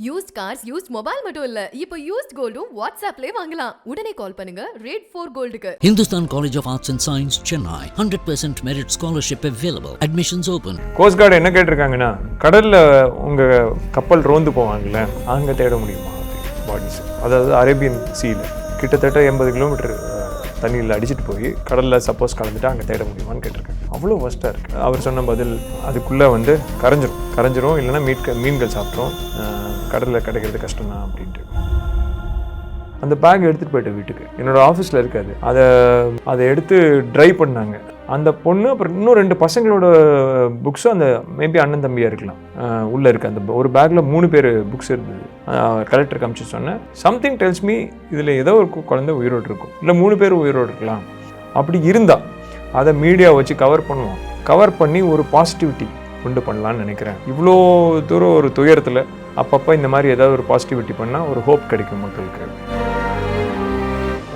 Used cars, used mobile மட்டும் இல்ல, இப்போ யூஸ்ட் கோல்டும் வாட்ஸ்அப்லயே வாங்கலாம். உடனே கால் பண்ணுங்க rate 4 கோல்டுக்கு. Hindustan College of Arts and Science, Chennai. 100% merit scholarship available. Admissions open. Cost card என்ன கேட்டிருக்காங்கன்னா, கடல்ல உங்க கப்பல் ரோந்து போவாங்கல்ல, அங்கே தேட முடியுமா பாடிஸ்? அதாவது அரேபியன் சீல கிட்டத்தட்ட 80 கிலோமீட்டர் தண்ணியில் அடிச்சுட்டு போய் கடலில் சப்போஸ் கலந்துட்டு அங்கே தேட முடியுமான்னு கேட்டிருக்காங்க. அவ்வளோ ஒஸ்ட்டாக இருக்குது. அவர் சொன்ன பதில், அதுக்குள்ளே வந்து கரைஞ்சிரும் இல்லைன்னா மீன்கள் சாப்பிட்றோம், கடலில் கிடைக்கிறது கஷ்டம் தான் அப்படின்ட்டு. அந்த பேக் எடுத்துகிட்டு போயிட்டேன் வீட்டுக்கு. என்னோடய ஆஃபீஸில் இருக்காது. அதை எடுத்து ட்ரை பண்ணாங்க. அந்த பொண்ணு அப்புறம் இன்னும் 2 பசங்களோட புக்ஸும் அந்த மேபி அண்ணன் தம்பியாக இருக்கலாம் உள்ளே இருக்குது. அந்த ஒரு பேக்கில் 3 பேர் புக்ஸ் இருந்தது. கலெக்டருக்கு அனுப்பிச்சு சொன்னேன், சம்திங் டெல்ஸ் மீ இதில் ஏதோ ஒரு குழந்தை உயிரோடு இருக்கும், இல்லை 3 பேர் உயிரோடு இருக்கலாம். அப்படி இருந்தால் அதை மீடியா வச்சு கவர் பண்ணுவோம். கவர் பண்ணி ஒரு பாசிட்டிவிட்டி உண்டு பண்ணலான்னு நினைக்கிறேன். இவ்வளோ தூரம் ஒரு துயரத்தில் அப்பப்போ இந்த மாதிரி ஏதாவது ஒரு பாசிட்டிவிட்டி பண்ணால் ஒரு ஹோப் கிடைக்கும் மக்களுக்கு.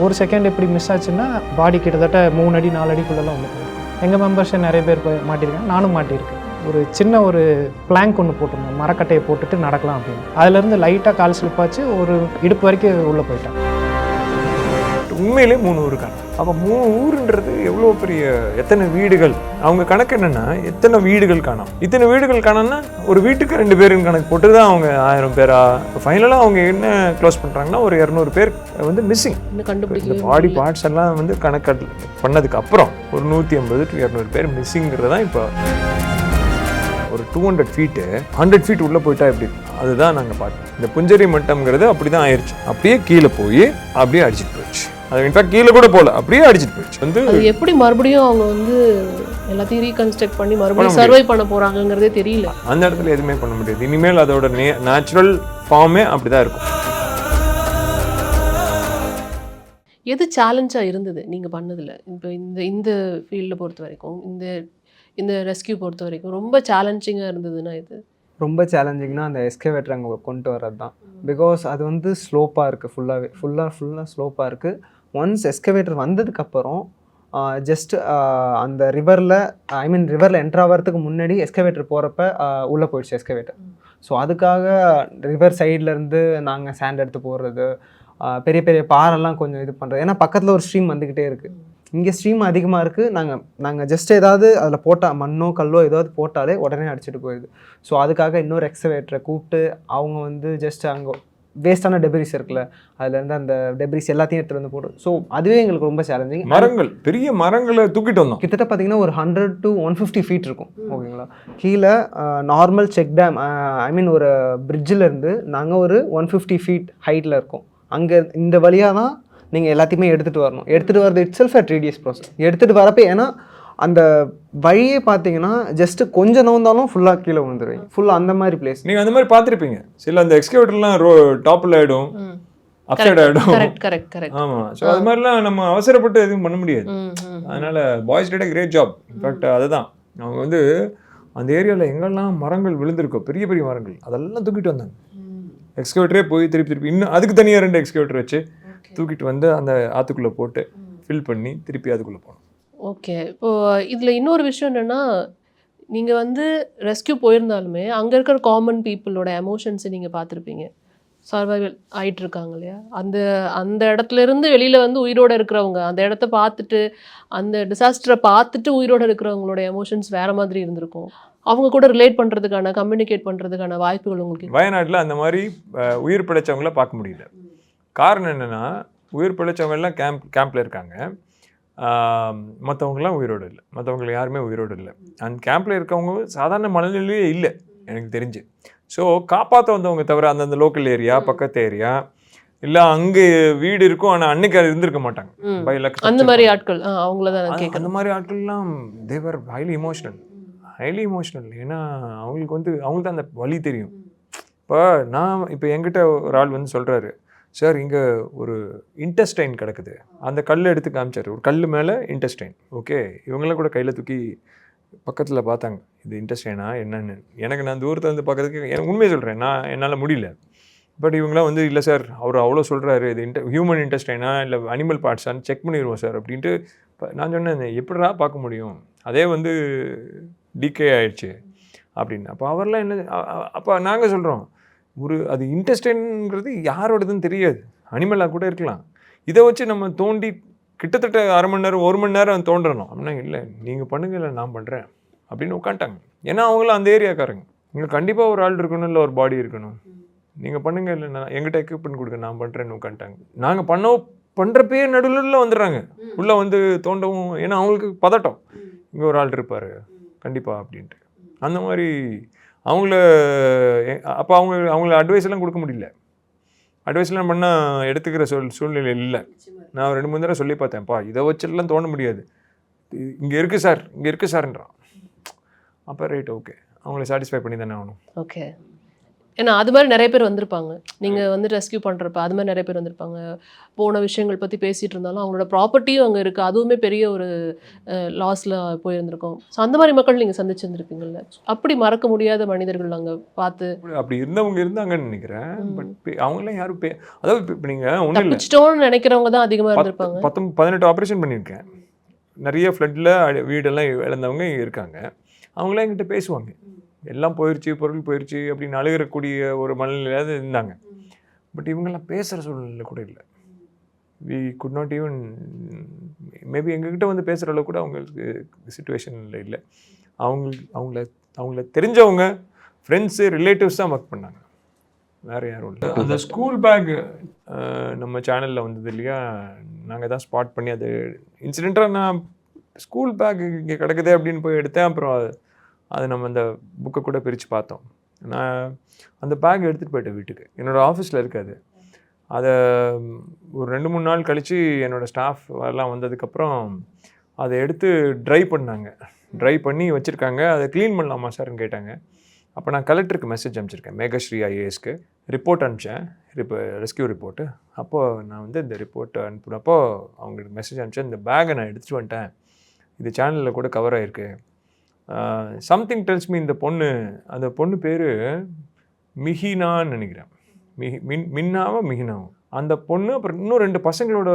ஒரு செகண்ட் எப்படி மிஸ் ஆச்சுன்னா பாடி கிட்டத்தட்ட 3 அடி 4 அடிக்குள்ளெல்லாம் வந்து எங்கள் மெம்பர்ஸை நிறைய பேர் மாட்டியிருக்காங்க, நானும் மாட்டியிருக்கேன். ஒரு சின்ன ஒரு பிளாங்க் ஒன்று போட்டிருந்தோம், மரக்கட்டையை போட்டுட்டு நடக்கலாம் அப்படின்னு. அதுலேருந்து லைட்டாக கால் ஸ்லிப்பாச்சு, ஒரு இடுப்பு வரைக்கும் உள்ளே போயிட்டேன். உண்மையிலே 3 ஊர் காணும். அப்போ 3 ஊருன்றது எவ்வளோ பெரிய, எத்தனை வீடுகள், அவங்க கணக்கு என்னென்னா எத்தனை வீடுகள் காணும். இத்தனை வீடுகள் காணோம்னா ஒரு வீட்டுக்கு 2 பேருன்னு கணக்கு போட்டு தான் அவங்க 1000 பேரா. ஃபைனலாக அவங்க என்ன க்ளோஸ் பண்ணுறாங்கன்னா ஒரு 200 பேர் வந்து மிஸ்ஸிங். இந்த பாடி பார்ட்ஸ் எல்லாம் வந்து கணக்கு பண்ணதுக்கு அப்புறம் ஒரு 150 to 200 பேர் மிஸ்ஸிங்கிறது தான். இப்போ ஒரு 200 ஃபீட்டு 100 ஃபீட் உள்ளே போயிட்டா எப்படி, அதுதான் நாங்கள் பார்த்தோம். இந்த புஞ்சரி மட்டம்ங்கிறது அப்படி தான் ஆயிடுச்சு. அப்படியே கீழே போய் அப்படியே அடிச்சுட்டு போயிடுச்சு. அது இன்ஃபேக்ட் கீழே கூட போகல, அப்படியே அடிச்சுட்டு போயிடுச்சு. வந்து எப்படி மறுபடியும் அவங்க வந்து எல்லாத்தையும் ரீகன்ஸ்ட்ரக்ட் பண்ணி மறுபடியும் சர்வை பண்ண போகிறாங்கங்கிறதே தெரியல. அந்த இடத்துல எதுவுமே பண்ண முடியாது. இனிமேல் அதோட நேச்சுரல் ஃபார்மே அப்படி தான் இருக்கும். எது சேலஞ்சாக இருந்தது நீங்கள் பண்ணதில்? இப்போ இந்த ஃபீல்டில் பொறுத்த வரைக்கும், இந்த ரெஸ்கியூ பொறுத்த வரைக்கும் ரொம்ப சேலஞ்சிங்காக இருந்ததுன்னா இது? ரொம்ப சேலஞ்சிங்னா அந்த எஸ்கவேட்டர் அங்கே கொண்டு வர்றது தான். பிகாஸ் அது வந்து ஸ்லோப்பாக இருக்குது, ஃபுல்லாக ஸ்லோப்பாக இருக்குது. ஒன்ஸ் எஸ்கவேட்டர் வந்ததுக்கப்புறம் ஜஸ்ட் அந்த ரிவரில் என்ட்ரு ஆகிறதுக்கு முன்னாடி எஸ்கவேட்டர் போகிறப்ப உள்ளே போயிடுச்சு எஸ்கவேட்டர். ஸோ அதுக்காக ரிவர் சைட்லேருந்து நாங்கள் சேண்ட் எடுத்து போடுறது, பெரிய பெரிய பாறைல்லாம் கொஞ்சம் இது பண்ணுறது. ஏன்னா பக்கத்தில் ஒரு ஸ்ட்ரீம் வந்துக்கிட்டே இருக்குது. இங்கே ஸ்ட்ரீம் அதிகமாக இருக்குது. நாங்கள் ஜஸ்ட் ஏதாவது அதில் போட்டால் மண்ணோ கல்லோ ஏதாவது போட்டாலே உடனே அடிச்சுட்டு போயிடுது. ஸோ அதுக்காக இன்னொரு எக்ஸ்கவேட்டரை கூப்பிட்டு அவங்க வந்து ஜஸ்ட் அங்கே வேஸ்டான டெப்ரிஸ் இருக்குல்ல, அதுலேருந்து அந்த டெப்ரிஸ் எல்லாத்தையும் எடுத்துகிட்டு வந்து போடும். ஸோ அதுவே எங்களுக்கு ரொம்ப சேலஞ்சிங். பெரிய மரங்களை தூக்கிட்டு வந்தோம். கிட்டத்தட்ட பார்த்தீங்கன்னா ஒரு 100 to 150 ஃபீட் இருக்கும். ஓகேங்களா? கீழே நார்மல் செக் டேம், ஒரு பிரிட்ஜிலேருந்து நாங்கள் ஒரு 150 ஃபீட் ஹைட்டில் இருக்கோம். அங்கே இந்த வழியாக தான் நீங்கள் எல்லாத்தையுமே எடுத்துகிட்டு வரணும். எடுத்துகிட்டு வரது இட் செல்ஃப் ட்ரீடியஸ் ப்ராசஸ். எடுத்துகிட்டு வரப்போ ஏன்னா அந்த வழியே பார்த்தீங்கன்னா ஜஸ்ட்டு கொஞ்சம் நோந்தாலும் ஃபுல்லாக கீழே விழுந்துருவீங்க. ஃபுல்லாக அந்த மாதிரி பிளேஸ். நீங்கள் அந்த மாதிரி பார்த்துருப்பீங்க. சில அந்த எக்ஸ்கவேட்டர்லாம் டாப்பில் ஆகிடும், அப்சைட் ஆகிடும். ஆமாம். ஸோ அது மாதிரிலாம் நம்ம அவசரப்பட்டு எதுவும் பண்ண முடியாது. அதனால் boys did a great job. In fact அதுதான் அவங்க வந்து அந்த ஏரியாவில் எங்கெல்லாம் மரங்கள் விழுந்திருக்கோ, பெரிய பெரிய மரங்கள், அதெல்லாம் தூக்கிட்டு வந்தாங்க. எக்ஸ்கவேட்டரே போய் திருப்பி இன்னும் அதுக்கு தனியாக 2 எக்ஸ்கவேட்டர் வச்சு தூக்கிட்டு வந்து அந்த ஆற்றுக்குள்ளே போட்டு ஃபில் பண்ணி திருப்பி அதுக்குள்ளே போகணும். ஓகே. இப்போது இதில் இன்னொரு விஷயம் என்னென்னா, நீங்கள் வந்து ரெஸ்கியூ போயிருந்தாலுமே அங்கே இருக்கிற காமன் பீப்புளோட எமோஷன்ஸை நீங்கள் பார்த்துருப்பீங்க. சர்வைவல் ஆகிட்டு இருக்காங்க இல்லையா, அந்த இடத்துலேருந்து வெளியில் வந்து உயிரோடு இருக்கிறவங்க, அந்த இடத்த பார்த்துட்டு அந்த டிசாஸ்டரை பார்த்துட்டு உயிரோடு இருக்கிறவங்களோட எமோஷன்ஸ் வேறு மாதிரி இருந்திருக்கும். அவங்க கூட ரிலேட் பண்ணுறதுக்கான, கம்யூனிகேட் பண்ணுறதுக்கான வாய்ப்புகள் உங்களுக்கு? வயநாட்டில் அந்த மாதிரி உயிர் பிழைச்சவங்கள பார்க்க முடியல. காரணம் என்னென்னா, உயிர் பிழைச்சவங்கெல்லாம் கேம்பில் இருக்காங்க, மற்றவங்களாம் உயிரோடு இல்லை. மற்றவங்க யாருமே உயிரோடு இல்லை. அந்த கேம்பில் இருக்கவங்க சாதாரண மனநிலையே இல்லை எனக்கு தெரிஞ்சு. ஸோ காப்பாற்ற வந்தவங்க தவிர அந்தந்த லோக்கல் ஏரியா, பக்கத்து ஏரியா, இல்லை அங்கே வீடு இருக்கும் ஆனால் அன்னைக்கு அது இருந்திருக்க மாட்டாங்க. அந்த மாதிரி ஆட்கள் அவங்கள தான் கேட்குறேன். அந்த மாதிரி ஆட்கள்லாம் தேவர் ஹைலி இமோஷனல். ஏன்னா அவங்களுக்கு தான் அந்த வலி தெரியும். இப்போ என்கிட்ட ஒரு ஆள் வந்து சொல்கிறாரு, சார் இங்கே ஒரு இன்டெஸ்டைன் கிடக்குது. அந்த கல் எடுத்து காமிச்சார். ஒரு கல் மேலே இன்டெஸ்டைன். ஓகே, இவங்களாம் கூட கையில் தூக்கி பக்கத்தில் பார்த்தாங்க, இது இன்டெஸ்டைனா என்னன்னு. நான் தூரத்தில் வந்து பார்க்கறதுக்கு எனக்கு உண்மையை சொல்கிறேன், என்னால் முடியல. பட் இவங்களாம் வந்து இல்லை சார், அவர் அவ்வளோ சொல்கிறாரு, இது ஹியூமன் இன்டெஸ்டைனா இல்லை அனிமல் பார்ட்ஸான்னு செக் பண்ணிடுவோம் சார் அப்படின்ட்டு. நான் சொன்னேன், எப்படிடா பார்க்க முடியும், அதே வந்து டிகே ஆயிடுச்சு அப்படின்னு. அப்போ அவர்லாம் என்ன, அப்போ நாங்கள் சொல்கிறோம், அது இன்டெஸ்டைன்ங்கிறது யாரோடதுன்னு தெரியாது, அனிமலாக கூட இருக்கலாம். இதை வச்சு நம்ம தோண்டி கிட்டத்தட்ட 1/2 மணி நேரம் 1 மணி நேரம் தோன்றணும் அப்படின்னா, இல்லை நீங்கள் பண்ணுங்க, இல்லை நான் பண்ணுறேன் அப்படின்னு உட்காந்துட்டாங்க. ஏன்னா அவங்களும் அந்த ஏரியாக்காரங்க. உங்களுக்கு கண்டிப்பாக ஒரு ஆள் இருக்கணும், இல்லை ஒரு பாடி இருக்கணும், நீங்கள் பண்ணுங்க, இல்லை நான் எங்கிட்ட எக்யூப்மெண்ட் கொடுங்க, நான் பண்ணுறேன்னு உட்காந்துட்டாங்க. நாங்கள் பண்ணுறப்பே நடுவில் வந்துடுறாங்க, உள்ளே வந்து தோண்டவும். ஏன்னா அவங்களுக்கு பதட்டம், இங்கே ஒரு ஆள் இருப்பார் கண்டிப்பாக அப்படின்ட்டு. அந்த மாதிரி அப்போ அவங்கள அட்வைஸ் எல்லாம் கொடுக்க முடியல. அட்வைஸ்லாம் பண்ணால் எடுத்துக்கிற சூழ்நிலை இல்லை. நான் 2-3 தடவை சொல்லி பார்த்தேன்ப்பா, இதை வச்சுலாம் தோண முடியாது, இங்கே இருக்குது சார்ன்றான். அப்போ ரைட், ஓகே, அவங்கள சாட்டிஸ்ஃபை பண்ணி தானே ஆகணும். ஓகே. ஏன்னா அது மாதிரி நிறைய பேர் வந்திருப்பாங்க, நீங்கள் வந்து ரெஸ்கியூ பண்ணுறப்ப அது மாதிரி நிறைய பேர் வந்திருப்பாங்க. போன விஷயங்கள் பற்றி பேசிகிட்டு இருந்தாலும் அவங்களோட ப்ராப்பர்ட்டியும் அங்கே இருக்குது, அதுவுமே பெரிய ஒரு லாஸில் போயிருந்திருக்கோம். ஸோ அந்த மாதிரி மக்கள் நீங்கள் சந்திச்சிருந்துருப்பீங்கள்ல, அப்படி மறக்க முடியாத மனிதர்கள் அங்கே பார்த்து அப்படி இருந்தவங்க இருந்தாங்கன்னு நினைக்கிறேன். பட் அவங்களாம் யாரும் அதாவது இப்போ நீங்கள் ஒன்றும் இல்லை, தப்பிச்சிட்டோன்னு நினைக்கிறவங்க தான் அதிகமாக இருந்திருப்பாங்க. 18 ஆப்ரேஷன் பண்ணியிருக்கேன், நிறைய ஃப்ளட்டில் வீடெல்லாம் இழந்தவங்க இருக்காங்க. அவங்களாம் என்கிட்ட பேசுவாங்க, எல்லாம் போயிடுச்சு, பொருள் போயிடுச்சு அப்படின்னு அழுகிறக்கூடிய ஒரு மனநிலையாவது இருந்தாங்க. பட் இவங்கெல்லாம் பேசுகிற சூழ்நிலை கூட இல்லை. We could not even maybe எங்ககிட்ட வந்து பேசுகிற அளவு கூட அவங்களுக்கு சுச்சுவேஷனில் இல்லை. அவங்கள தெரிஞ்சவங்க, ஃப்ரெண்ட்ஸு, ரிலேட்டிவ்ஸ் தான் ஒர்க் பண்ணாங்க, வேறு யாரும் இல்லை. அந்த ஸ்கூல் பேக் நம்ம சேனலில் வந்தது இல்லையா, நாங்கள் தான் ஸ்பாட் பண்ணி அது இன்சிடெண்ட்டாக நான் ஸ்கூல் பேக் இங்கே கிடக்குதே அப்படின்னு போய் எடுத்தேன். அப்புறம் அது நம்ம அந்த புக்கை கூட பிரித்து பார்த்தோம். நான் அந்த பேக் எடுத்துகிட்டு போயிட்டேன் வீட்டுக்கு, என்னோடய ஆஃபீஸில் இருக்காது. அதை ஒரு 2-3 நாள் கழித்து என்னோடய ஸ்டாஃப் எல்லாம் வந்ததுக்கப்புறம் அதை எடுத்து ட்ரை பண்ணாங்க, ட்ரை பண்ணி வச்சுருக்காங்க. அதை க்ளீன் பண்ணலாமா சார்ன்னு கேட்டாங்க. அப்போ நான் கலெக்டருக்கு மெசேஜ் அனுப்பிச்சிருக்கேன், மேகஸ்ரீ ஐஏஎஸ்க்கு ரிப்போர்ட் அனுப்பிச்சேன், ரெஸ்கியூ ரிப்போர்ட்டு. அப்போது நான் வந்து இந்த ரிப்போர்ட் அனுப்பினப்போ அவங்களுக்கு மெசேஜ் அனுப்பிச்சேன், இந்த பேக்கை நான் எடுத்துகிட்டு வந்துட்டேன், இது சேனலில் கூட கவர் ஆகிருக்கு. சம்திங் டெல்ஸ் மீ அந்த பொண்ணு பேர் மிஹினான்னு நினைக்கிறேன், மிஹினாவும் அந்த பொண்ணு. அப்புறம் இன்னும் 2 பசங்களோட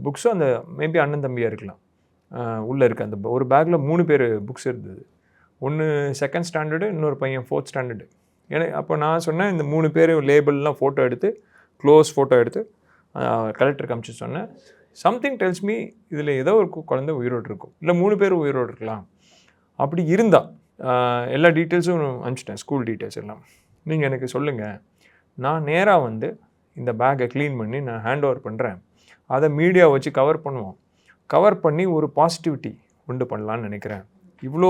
புக்ஸும் அந்த மேபி அண்ணன் தம்பியாக இருக்கலாம் உள்ளே இருக்குது. அந்த ஒரு பேக்கில் 3 பேர் புக்ஸ் இருந்தது. ஒன்று 2nd ஸ்டாண்டர்டு, இன்னொரு பையன் 4th ஸ்டாண்டர்டு. அப்போ நான் சொன்னேன், இந்த 3 பேர் லேபிள்லாம் ஃபோட்டோ எடுத்து, க்ளோஸ் ஃபோட்டோ எடுத்து கலெக்டருக்கு அனுப்பிச்சு சொன்னேன். சம்திங் டெல்ஸ் மீ இதில் ஏதோ ஒரு குழந்தை உயிரோடு இருக்கும், இல்லை 3 பேர் உயிரோடு இருக்கலாம். அப்படி இருந்தால் எல்லா டீட்டெயில்ஸும் அனுப்பிச்சிட்டேன், ஸ்கூல் டீட்டெயில்ஸ் எல்லாம். நீங்கள் எனக்கு சொல்லுங்கள், நான் நேராக வந்து இந்த பேக்கை க்ளீன் பண்ணி நான் ஹேண்ட் ஓவர் பண்ணுறேன், அதை மீடியா வச்சு கவர் பண்ணுவோம், கவர் பண்ணி ஒரு பாசிட்டிவிட்டி உண்டு பண்ணலான்னு நினைக்கிறேன். இவ்வளோ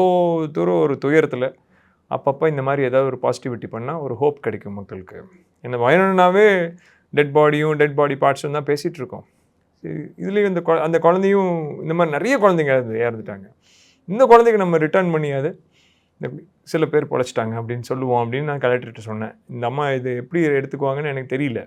தூரம் ஒரு துயரத்தில் அப்பப்போ இந்த மாதிரி ஏதாவது ஒரு பாசிட்டிவிட்டி பண்ணால் ஒரு ஹோப் கிடைக்கும் மக்களுக்கு. என்ன வயணுன்னாவே டெட் பாடி பார்ட்ஸும் தான் பேசிகிட்டு இருக்கோம். இதுலேயும் அந்த குழந்தையும் இந்த மாதிரி நிறைய குழந்தைங்க இறந்துட்டாங்க. இந்த குழந்தைக்கு நம்ம ரிட்டர்ன் பண்ணியாது சில பேர் பொழைச்சிட்டாங்க அப்படின்னு சொல்லுவோம் அப்படின்னு நான் கலெக்டர்கிட்ட சொன்னேன். இந்த அம்மா இது எப்படி எடுத்துக்குவாங்கன்னு எனக்கு தெரியல.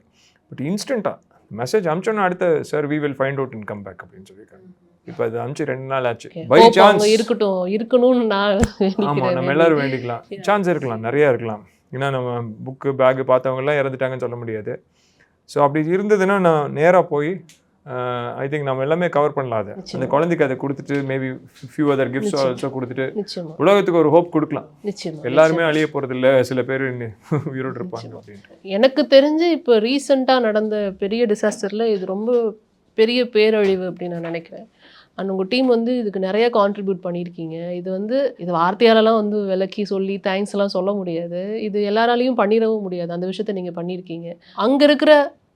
பட் இன்ஸ்டண்ட்டாக மெசேஜ் அனுப்பிச்சோன்னா அடுத்த sir we will find out and come back அப்படின்னு சொல்லியிருக்காங்க. இப்போ அது அனுப்பிச்சு 2 நாள் ஆச்சு. பை சான்ஸ் இருக்கணும்னு நான் ஆமாம், நம்ம எல்லோரும் வேண்டிக்கலாம். சான்ஸ் இருக்கலாம், நிறையா இருக்கலாம். ஏன்னா நம்ம புக்கு பேக்கு பார்த்தவங்கலாம் இறந்துட்டாங்கன்னு சொல்ல முடியாது. ஸோ அப்படி இருந்ததுன்னா நான் நேராக போய் ஐ திங்க் நம்ம எல்லாமே கவர் பண்ணலாம். அதை அந்த குழந்தைக்கு அதை கொடுத்துட்டு maybe few other gifts also கொடுத்துட்டு உலகத்துக்கு ஒரு ஹோப் கொடுக்கலாம். எல்லாருமே அழிய போகிறதில்ல, சில பேர் உயிரோடு இருப்பாங்க அப்படின்ட்டு. எனக்கு தெரிஞ்சு இப்போ ரீசெண்டாக நடந்த பெரிய டிசாஸ்டரில் இது ரொம்ப பெரிய பேரழிவு அப்படின்னு நான் நினைக்கிறேன். அண்ட் உங்கள் டீம் வந்து இதுக்கு நிறைய கான்ட்ரிபியூட் பண்ணியிருக்கீங்க. இது வார்த்தையாலலாம் வந்து விளக்கி சொல்லி தேங்க்ஸ்லாம் சொல்ல முடியாது, இது எல்லாராலையும் பண்ணிடவும் முடியாது. அந்த விஷயத்த நீங்கள் பண்ணியிருக்கீங்க. அங்கே இருக்கிற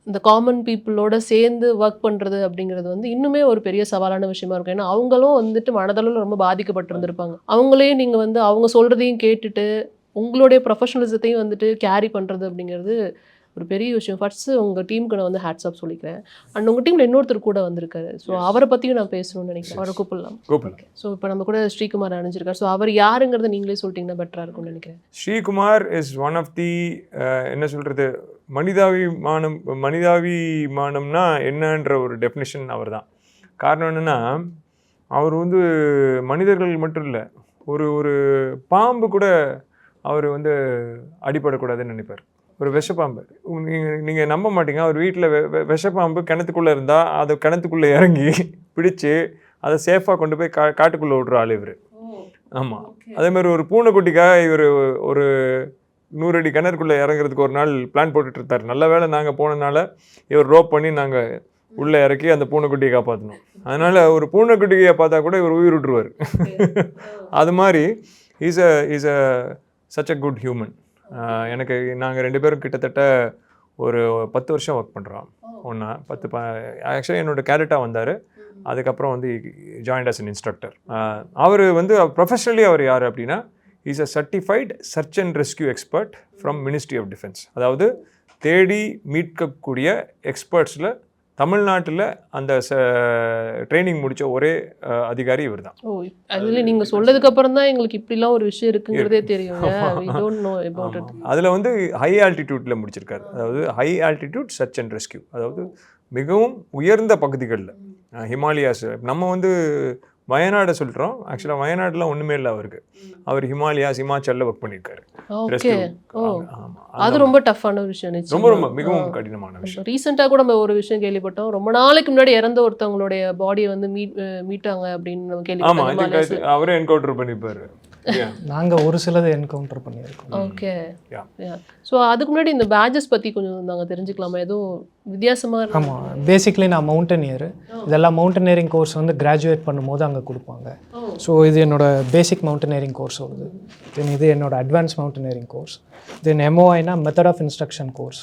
இந்த காமன் பீப்புளோட சேர்ந்து ஒர்க் பண்ணுறது அப்படிங்கிறது வந்து இன்னுமே ஒரு பெரிய சவாலான விஷயமா இருக்கும். ஏன்னா அவங்களும் வந்துட்டு மனதளவில் ரொம்ப பாதிக்கப்பட்டிருந்திருப்பாங்க. அவங்களையும் நீங்கள் வந்து அவங்க சொல்கிறதையும் கேட்டுட்டு உங்களுடைய ப்ரொஃபஷனலிசத்தையும் வந்துட்டு கேரி பண்ணுறது அப்படிங்கிறது ஒரு பெரிய விஷயம். ஃபர்ஸ்ட்டு உங்கள் டீமுக்கு நான் வந்து ஹேட்ஸ் ஆஃப் சொல்லிக்கிறேன். அண்ட் உங்கள் டீமில் இன்னொருத்தர் கூட வந்திருக்காரு. ஸோ அவரை பற்றியும் நான் பேசணும்னு நினைக்கிறேன். அவரை கூப்பிடலாம். ஸோ இப்போ நம்ம கூட ஸ்ரீகுமார் அணிஞ்சிருக்காரு. ஸோ அவர் யாருங்கிறத நீங்களே சொல்லிட்டீங்கன்னா பெட்டராக இருக்கும்னு நினைக்கிறேன். Srikumar is one of the என்ன சொல்கிறது, மனிதாபிமானம்னா என்னன்ற ஒரு டெஃபினிஷன் அவர் தான். காரணம் என்னென்னா, அவர் வந்து மனிதர்கள் மட்டும் இல்லை, ஒரு பாம்பு கூட அவர் வந்து அடிபடக்கூடாதுன்னு நினைப்பார். ஒரு விஷப்பாம்பு, நீங்கள் நம்ப மாட்டீங்க, அவர் வீட்டில் விஷப்பாம்பு கிணத்துக்குள்ளே இருந்தால் அதை கிணத்துக்குள்ளே இறங்கி பிடிச்சி அதை சேஃபாக கொண்டு போய் காட்டுக்குள்ளே விட்ற ஆள் இவர். ஆமாம், அதே மாதிரி ஒரு பூனைக்குட்டிக்காக இவர் ஒரு 100 அடி கிணறுக்குள்ளே இறங்குறதுக்கு ஒரு நாள் பிளான் போட்டுட்டு இருந்தார். நல்ல வேளை நாங்கள் போனனால இவர் ரோப் பண்ணி நாங்கள் உள்ளே இறக்கி அந்த பூனைக்குட்டியை காப்பாற்றணும். அதனால் ஒரு பூனைக்குட்டியை பார்த்தா கூட இவர் உயிர் விட்டுருவார். அது மாதிரி is a such a good human. எனக்கு நாங்கள் 2 பேரும் கிட்டத்தட்ட ஒரு 10 வருஷம் ஒர்க் பண்ணுறோம் ஒன்றா. ஆக்சுவலி என்னோட கேரட்டாக வந்தார். அதுக்கப்புறம் வந்து ஜாயின்ட் அஸ் அன் இன்ஸ்ட்ரக்டர். அவர் வந்து ப்ரொஃபஷனலி அவர் யார் அப்படின்னா is a certified search and rescue expert from ministry of defence. அதாவது தேடி மீட்கக்கூடிய எக்ஸ்பர்ட்ஸில் தமிழ்நாட்டில் அந்த ட்ரைனிங் முடித்த ஒரே அதிகாரி இவர் தான். ஓ, அதில் நீங்கள் சொல்றதுக்கு அப்புறம் தான் எங்களுக்கு இப்படிலாம் ஒரு விஷயம் இருக்குங்கிறதே தெரியும். அதில் வந்து ஹை ஆல்டிடியூட்டில் முடிச்சிருக்காரு. அதாவது high altitude search and rescue, அதாவது மிகவும் உயர்ந்த பகுதிகளில் ஹிமாலயாஸ். நம்ம வந்து வயநாடை சொல்கிறோம், ஆக்சுவலாக வயநாடுலாம் ஒன்றுமே இல்லை அவருக்கு. அவர் ஹிமாலயாஸ் ஹிமாச்சலில் ஒர்க் பண்ணியிருக்காரு. ஓகே. ஓ, அது ரொம்ப டஃப்பான ஒரு விஷயம். ரொம்ப மிகவும் கடினமான விஷயம். ரீசெண்டாக கூட நம்ம ஒரு விஷயம் கேள்விப்பட்டோம். ரொம்ப நாளைக்கு முன்னாடி இறந்த ஒருத்தவங்களுடைய பாடியை வந்து மீட்டாங்க அப்படின்னு கேள்விப்பட்டோம். அவரே என்கவுண்டர் பண்ணிப்பாரு. நாங்கள் ஒரு சிலது என்கவுண்டர் பண்ணியிருக்கோம். ஓகே. ஸோ அதுக்கு முன்னாடி இந்த பேட்சஸ் பற்றி கொஞ்சம் நாங்கள் தெரிஞ்சுக்கலாமா? எதுவும் வித்தியாசமாக இருக்கு? ஆமாம், பேசிக்லி நான் மவுண்டனியர். இதெல்லாம் மவுண்டனியரிங் கோர்ஸ் வந்து கிராஜுவேட் பண்ணும்போது அங்கே கொடுப்பாங்க. ஸோ இது என்னோட பேசிக் மவுண்டனியரிங் கோர்ஸ் வருது. தென் இது என்னோட அட்வான்ஸ் மவுண்டனியரிங் கோர்ஸ். தென் எம்ஓஐனா method of instruction course,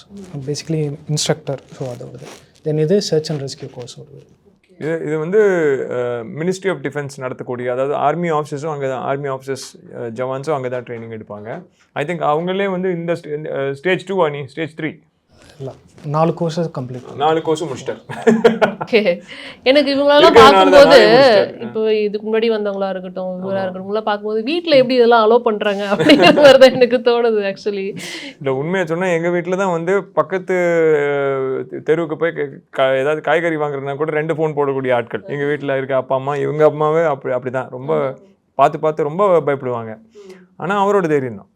basically instructor. So அது வருது. தென் இது சர்ச் அண்ட் ரெஸ்கியூ கோர்ஸ் வருது. இது வந்து மினிஸ்ட்ரி ஆஃப் டிஃபென்ஸ் நடத்தக்கூடிய, அதாவது ஆர்மி ஆஃபீஸர்ஸும் அங்கே தான், ஆர்மி ஆஃபீஸர்ஸ் ஜவான்ஸும் அங்கே தான் ட்ரைனிங் எடுப்பாங்க. ஐ திங்க் அவங்களே வந்து இந்த ஸ்டேஜ் 2 அணி ஸ்டேஜ் 3 இல்லை 4 கோர்ஸஸ் கம்ப்ளீட் 4 கோர்ஸும் முடிச்சிட்டார். ஓகே. எனக்கு இவங்களெல்லாம் பார்க்கும்போது, இப்போ இதுக்கு முன்னாடி வந்தவங்களா இருக்கட்டும், இவராக இருக்கட்டும் பார்க்கும்போது வீட்டில் எப்படி இதெல்லாம் அலோவ் பண்ணுறாங்க அப்படிங்கிற மாதிரி தான் எனக்கு தோணுது ஆக்சுவலி. இல்லை, உண்மையை சொன்னால் எங்கள் வீட்டில் தான் வந்து பக்கத்து தெருவுக்கு போய் ஏதாவது காய்கறி வாங்குறதுனா கூட 2 ஃபோன் போடக்கூடிய ஆட்கள் எங்கள் வீட்டில் இருக்க அப்பா அம்மா. இவங்க அம்மாவே அப்படி தான் ரொம்ப பார்த்து ரொம்ப பயப்படுவாங்க. ஆனால் அவரோட தைரியம் தான்.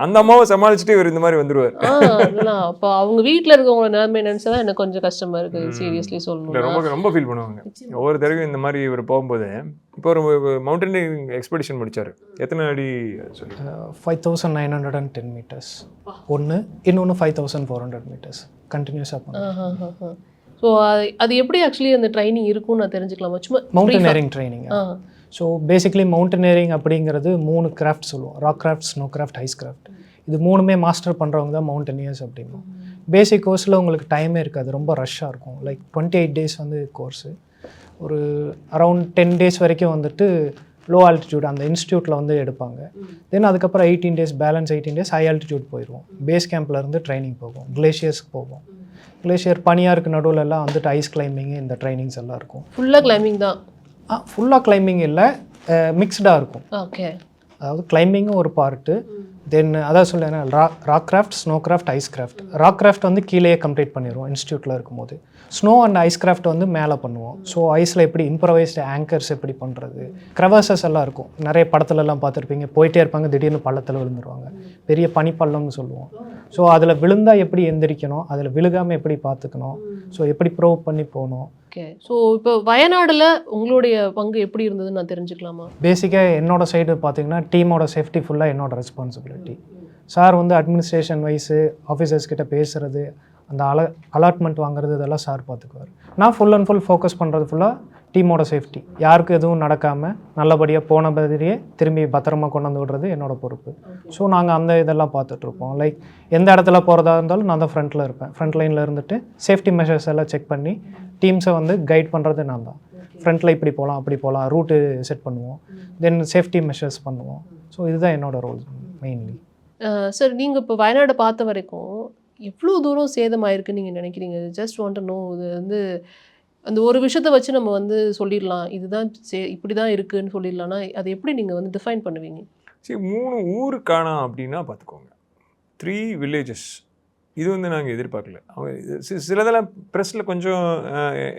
அந்த அம்மாவை சமாளிச்சுட்டு இவர் இந்த மாதிரி வந்துருவார். அதெல்லாம் அப்போ அவங்க வீட்டில் இருக்கவங்களோட நிலைமை நினச்சா எனக்கு கொஞ்சம் கஷ்டமா இருக்குது, சீரியஸ்லி சொல்லணும். ரொம்ப ஃபீல் பண்ணுவாங்க ஒவ்வொரு தடவையும் இந்த மாதிரி இவர் போகும்போது. இப்போ ஒரு மவுண்டனியரிங் எக்ஸ்பெடிஷன் முடிச்சாரு. எத்தனை அடி சொல்லி? 5910 மீட்டர்ஸ் ஒன்று, இன்னொன்று 5400 மீட்டர்ஸ் கண்டினியூஸாக பண்ணுவோம். ஸோ அது எப்படி ஆக்சுவலி அந்த ட்ரைனிங் இருக்கும்னு நான் தெரிஞ்சுக்கலாமா? சும்மா mountaineering training. So basically mountaineering அப்படிங்கிறது 3 கிராஃப்ட் சொல்லுவோம். Rock craft, snow craft, ice craft. இது 3மே மாஸ்டர் பண்ணுறவங்க தான் மவுண்டனியர்ஸ் அப்படிம்போம். பேசிக் கோர்ஸில் உங்களுக்கு டைமே இருக்காது, ரொம்ப ரஷ்ஷாக இருக்கும். லைக் 28 டேஸ் வந்து கோர்ஸு. ஒரு அரவுண்ட் 10 டேஸ் வரைக்கும் வந்துட்டு லோ ஆல்டிடியூட் அந்த இன்ஸ்டியூட்டில் வந்து எடுப்பாங்க. தென் அதுக்கப்புறம் 18 days balance 18 days high altitude போயிடுவோம். பேஸ் கேம்ப்லேருந்து ட்ரைனிங் போகும், கிளேஷியர்ஸ்க்கு போகும். கிளேஷியர் பனியாருக்கு நடுவில் எல்லாம் வந்துட்டு ஐஸ் கிளைம்பிங்கு இந்த ட்ரைனிங்ஸ் எல்லாம் இருக்கும். ஃபுல்லாக கிளைம்பிங் தான்? ஃபுல்லாக கிளைம்பிங் இல்லை, மிக்ஸ்டாக இருக்கும். ஓகே. அதாவது கிளைம்பிங்கும் ஒரு பார்ட்டு. தென் அதான் சொல்லேன்னா rock craft, snow craft, ice craft. Rock craft வந்து கீழேயே கம்ப்ளீட் பண்ணிடுவோம் இன்ஸ்டியூட்டில் இருக்கும்போது. ஸ்னோ அண்ட் ஐஸ் கிராஃப்ட் வந்து மேலே பண்ணுவோம். ஸோ ஐஸில் எப்படி இம்ப்ரவைஸ்டு ஆங்கர்ஸ் எப்படி பண்ணுறது, க்ரெவர்சஸ் எல்லாம் இருக்கும். நிறைய படத்துலலாம் பார்த்துருப்பீங்க, போயிட்டே இருப்பாங்க, திடீர்னு பள்ளத்தில் விழுந்துருவாங்க. பெரிய பனிப்பள்ளம்னு சொல்லுவோம். ஸோ அதில் விழுந்தால் எப்படி எந்திரிக்கணும், அதில் விழுகாமல் எப்படி பார்த்துக்கணும், ஸோ எப்படி ப்ரூவ் பண்ணி போகணும். ஓகே. ஸோ இப்போ வயநாடில் உங்களுடைய பங்கு எப்படி இருந்ததுன்னு நான் தெரிஞ்சுக்கலாமா? பேசிக்காக என்னோட சைடு பார்த்தீங்கன்னா டீமோட சேஃப்டி ஃபுல்லாக என்னோட ரெஸ்பான்சிபிலிட்டி. சார் வந்து அட்மினிஸ்ட்ரேஷன் வைஸு ஆஃபீஸர்ஸ் கிட்ட பேசுகிறது, அந்த அலாட்மெண்ட் வாங்குறது இதெல்லாம் சார் பார்த்துக்குவார். நான் ஃபுல் அண்ட் ஃபுல் ஃபோக்கஸ் பண்ணுறது ஃபுல்லாக டீமோட சேஃப்டி. யாருக்கும் எதுவும் நடக்காமல் நல்லபடியாக போன பதிரியே திரும்பி பத்திரமா கொண்டு வந்து விடுறது என்னோட பொறுப்பு. ஸோ நாங்கள் அந்த இதெல்லாம் பார்த்துட்ருப்போம். லைக் எந்த இடத்துல போகிறதா இருந்தாலும் நான் தான் ஃப்ரண்ட்டில் இருப்பேன். ஃப்ரண்ட் லைனில் இருந்துட்டு சேஃப்டி மெஷர்ஸ் எல்லாம் செக் பண்ணி டீம்ஸை வந்து கைட் பண்ணுறது நான் தான். ஃப்ரண்ட்டில் இப்படி போகலாம் அப்படி போகலாம், ரூட்டு செட் பண்ணுவோம், தென் சேஃப்டி மெஷர்ஸ் பண்ணுவோம். ஸோ இதுதான் என்னோடய ரோல் மெயின்லி. சார், நீங்கள் இப்போ வயநாடு பார்த்த வரைக்கும் எவ்வளோ தூரம் சேதமாயிருக்குன்னு நீங்கள் நினைக்கிறீங்க? Just want to know. இது வந்து அந்த ஒரு விஷயத்தை வச்சு நம்ம வந்து சொல்லிடலாம், இதுதான் இப்படி தான் இருக்குதுன்னு சொல்லிடலாம்னா அதை எப்படி நீங்கள் வந்து டிஃபைன் பண்ணுவீங்க? சரி, 3 ஊர் காணோம் அப்படின்னா பார்த்துக்கோங்க. 3 villages. இது வந்து நாங்கள் எதிர்பார்க்கல. அவங்க சிலதெல்லாம் ப்ரெஸ்ஸில் கொஞ்சம்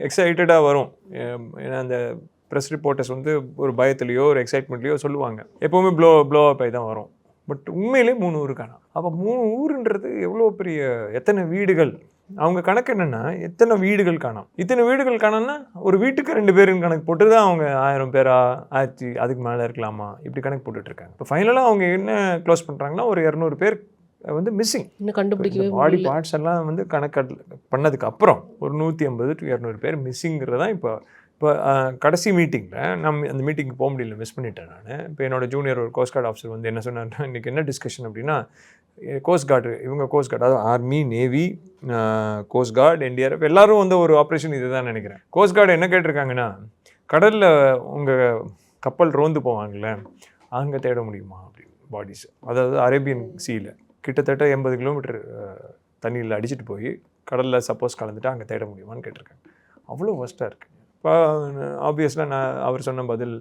எக்ஸைட்டடாக வரும். ஏன்னா அந்த ப்ரெஸ் ரிப்போர்ட்டர்ஸ் வந்து ஒரு பயத்துலையோ ஒரு எக்ஸைட்மெண்ட்லையோ சொல்லுவாங்க. எப்போவுமே ப்ளோ அப் ஆகி தான் வரும். பட் உண்மையிலே 3 ஊர் காணோம். அப்போ 3 ஊருன்றது எவ்வளோ பெரிய, எத்தனை வீடுகள், அவங்க கணக்கு என்னென்னா எத்தனை வீடுகள் காணோம். இத்தனை வீடுகள் காணோம்னா ஒரு வீட்டுக்கு 2 பேருன்னு கணக்கு போட்டு தான் அவங்க 1000 பேரா 1000 அதுக்கு மேலே இருக்கலாமா இப்படி கணக்கு போட்டுட்ருக்காங்க. இப்போ ஃபைனலாக அவங்க என்ன க்ளோஸ் பண்ணுறாங்கன்னா ஒரு 200 பேர் வந்து மிஸ்ஸிங். இன்னும் கண்டுபிடிக்கவே பாடி முடியல. பார்ட்ஸ் எல்லாம் வந்து கணக்கு பண்ணதுக்கு அப்புறம் ஒரு 150 to 200 பேர் மிஸ்ஸிங்கிறது தான் இப்போ கடைசி மீட்டிங்கில் அந்த மீட்டிங்க்கு போக முடியல, மிஸ் பண்ணிட்டேன் நான். இப்போ என்னோட ஜூனியர் ஒரு கோஸ்ட் கார்டு ஆஃபீஸர் வந்து என்ன சொன்னார்னா, இன்றைக்கி என்ன டிஸ்கஷன் அப்படின்னா, கோஸ்ட் கார்டு இவங்க கோஸ்ட் கார்டு அதாவது army, navy, cost card, NDRF எல்லாரும் வந்து ஒரு ஆப்ரேஷன் இது தான் நினைக்கிறேன். கோஸ்ட் கார்டு என்ன கேட்டிருக்காங்கன்னா, கடலில் உங்கள் கப்பல் ரோந்து போவாங்கள்ல அங்கே தேட முடியுமா அப்படின்னு பாடிஸ். அதாவது அரேபியன் சீல கிட்டத்தட்ட 80 கிலோமீட்டர் தண்ணியில் அடிச்சுட்டு போய் கடலில் சப்போஸ் கலந்துட்டு அங்கே தேட முடியுமான்னு கேட்டிருக்காங்க. அவ்வளோ ஒஸ்ட்டாக இருக்குது. இப்போ ஆப்வியஸ்லாக அவர் சொன்ன பதில்